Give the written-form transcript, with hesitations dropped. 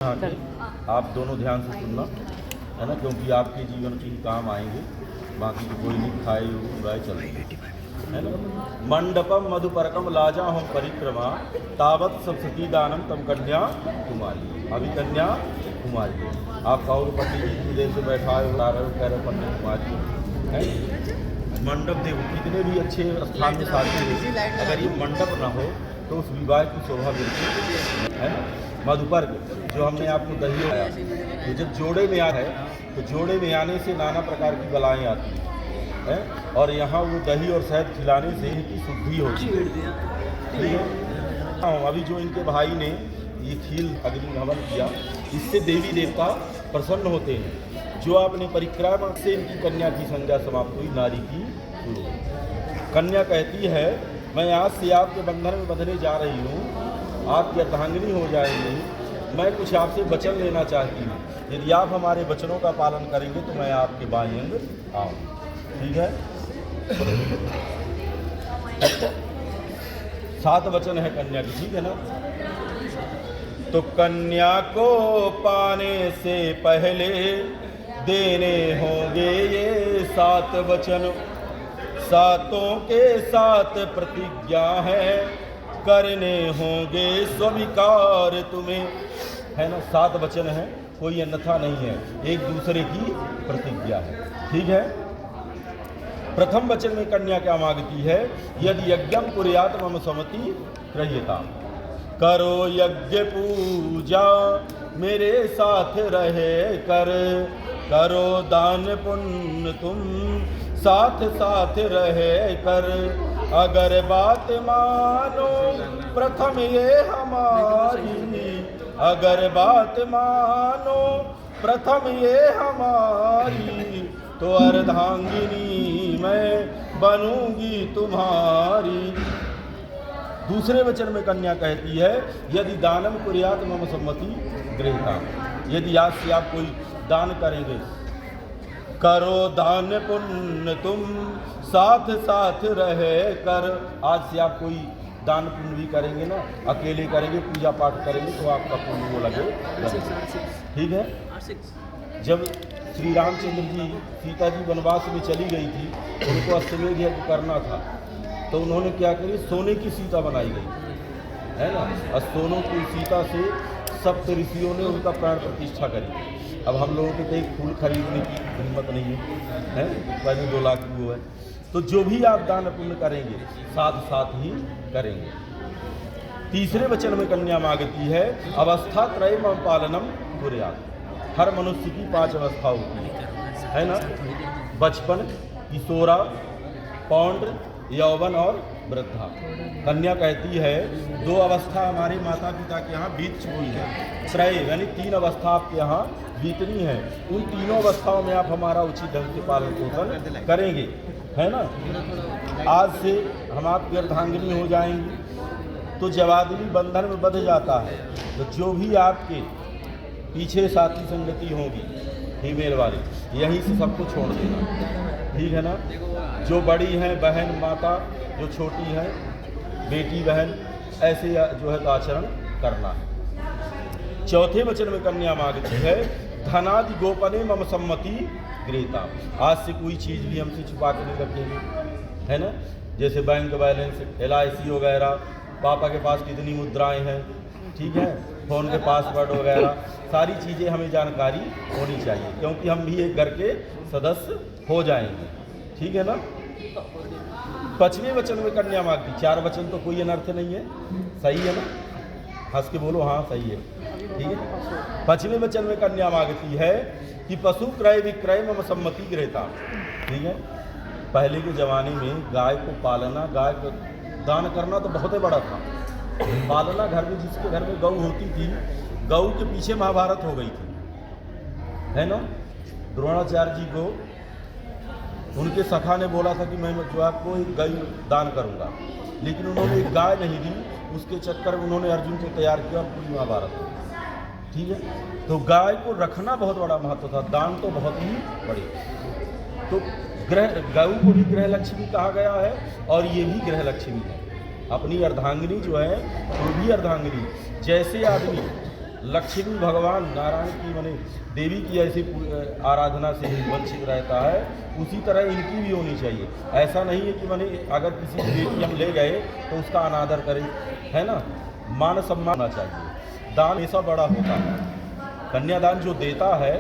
हाँ कि आप दोनों ध्यान से सुनना है ना, क्योंकि आपके जीवन के ही काम आएंगे, बाकी तो कोई नहीं, खाए उगाए चल है ना। मंडपम मधुपरकम लाजा हम परिक्रमा तावत सप्तती दानम तम कन्या कुमारी। अभी कन्या कुमारी आप कहोगे पंडित जी देर से बैठा है उड़ा रहे हो, कह रहे हो कन्या कुमारी है। मंडप देखो कितने भी अच्छे स्थान में शादी है, अगर ये मंडप ना हो तो उस विवाह की शोभा बिल्कुल है ना। मधुपर्क जो हमने आपको दही आया, तो जब जोड़े में आ है तो जोड़े में आने से नाना प्रकार की बलाएँ आती हैं, और यहाँ वो दही और शहद खिलाने से इनकी शुद्धि होती है। ठीक है। हाँ, अभी जो इनके भाई ने ये खील अग्नि हवन किया, इससे देवी देवता प्रसन्न होते हैं। जो आपने परिक्रमा से इनकी कन्या की संज्ञा समाप्त हुई, नारी की शुरू। कन्या कहती है मैं आज से आपके बंधन में बंधने जा रही हूँ, आपकी अर्धांगिनी हो जाएंगी। मैं कुछ आपसे वचन लेना चाहती हूँ, यदि आप हमारे वचनों का पालन करेंगे तो मैं आपके बाएं अंग आऊँ। ठीक है। 7 वचन है कन्या की, ठीक है ना। तो कन्या को पाने से पहले देने होंगे ये 7 वचन, 7 के 7 प्रतिज्ञा है, करने होंगे स्वीकार तुम्हें, है ना। 7 वचन है, कोई अन्यथा नहीं है, एक दूसरे की प्रतिज्ञा है। ठीक है। प्रथम वचन में कन्या क्या मांगती है, यदि यज्ञम कुर्यात मम समति गृह्यता। करो यज्ञ पूजा मेरे साथ रहे कर, करो दान पुण्य तुम साथ साथ रहे कर। अगर बात मानो प्रथम ये हमारी, अगर बात मानो प्रथम ये हमारी, तो अर्धांगिनी मैं बनूंगी तुम्हारी। दूसरे वचन में कन्या कहती है यदि दानम कुर्यात मम सम्मति गृहीता। यदि आज से आप कोई दान करेंगे, करो दान पुण्य तुम साथ साथ रहे कर। आज से आप कोई दान पुण्य भी करेंगे ना, अकेले करेंगे, पूजा पाठ करेंगे, तो आपका पुण्य वो लगे। ठीक है। जब श्री रामचंद्र जी सीता जी वनवास में चली गई थी, उनको अश्वमेध यज्ञ करना था, तो उन्होंने क्या करी, सोने की सीता बनाई गई, है ना। और सोनों की सीता से सप्त ऋषियों ने उनका प्राण प्रतिष्ठा करी। अब हम लोगों के तो एक फूल खरीदने की हिम्मत नहीं है, पहले 2 लाख की वो है। तो जो भी आप दान पुण्य करेंगे साथ साथ ही करेंगे। तीसरे वचन में कन्या मांगती है अवस्था त्रय मम पालनम कुर्यात्। हर मनुष्य की 5 अवस्था होती है ना। बचपन, किशोरा, पौंड, यौवन और वृद्धा। कन्या कहती है 2 अवस्था हमारे माता पिता के यहाँ बीत चुकी है, त्रय यानी 3 अवस्था आपके यहाँ बीतनी है। उन तीनों अवस्थाओं में आप हमारा उचित ढंग से पालन पोषण करेंगे, है ना। आज से हम आपकी अर्धांगिनी हो जाएंगी। तो जब आदमी बंधन में बंध जाता है तो जो भी आपके पीछे साथी संगति होगी फीमेल वाली, यहीं से सबको छोड़ देना। ठीक है ना। जो बड़ी हैं बहन माता, जो छोटी हैं बेटी बहन, ऐसे जो है तो आचरण करना है। चौथे वचन में कन्या मांगती है धनादि गोपने मम सम्मति गृहीता। आज से कोई चीज़ भी हमसे छुपा के नहीं रखेंगे, है ना। जैसे बैंक बैलेंस, LIC वगैरह, पापा के पास कितनी मुद्राएं हैं, ठीक है, फ़ोन के पासवर्ड वगैरह, सारी चीज़ें हमें जानकारी होनी चाहिए, क्योंकि हम भी एक घर के सदस्य हो जाएंगे। ठीक है ना। 5वें वचन में कन्या मांगती, 4 वचन तो कोई अनर्थ नहीं है, सही है ना, हंस के बोलो हाँ सही है। ठीक है। 5वें वचन में कन्या मांगती है कि पशु क्रय विक्रय में सम्मति गृहीता। ठीक है। पहले के ज़माने में गाय को पालना, गाय को दान करना तो बहुत ही बड़ा था। पालना घर में, जिसके घर में गौ होती थी, गौ के पीछे महाभारत हो गई थी, है ना। द्रोणाचार्य जी को उनके सखा ने बोला था कि मैं जो आपको एक गाय दान करूंगा, लेकिन उन्होंने एक गाय नहीं दी। उसके चक्कर में उन्होंने अर्जुन को तैयार किया और पूरी महाभारत। ठीक है। तो गाय को रखना बहुत बड़ा महत्व था, दान तो बहुत ही बड़ी। तो गौ को भी गृह लक्ष्मी कहा गया है, और ये भी गृह लक्ष्मी है। अपनी अर्धांगिनी जो है वो भी अर्धांगिनी। जैसे आदमी लक्ष्मी भगवान नारायण की माने देवी की ऐसी आराधना से वंचित रहता है, उसी तरह इनकी भी होनी चाहिए। ऐसा नहीं है कि माने अगर किसी की बेटी हम ले गए तो उसका अनादर करें, है ना, मान सम्मान होना चाहिए। दान ऐसा बड़ा होता है, कन्यादान जो देता है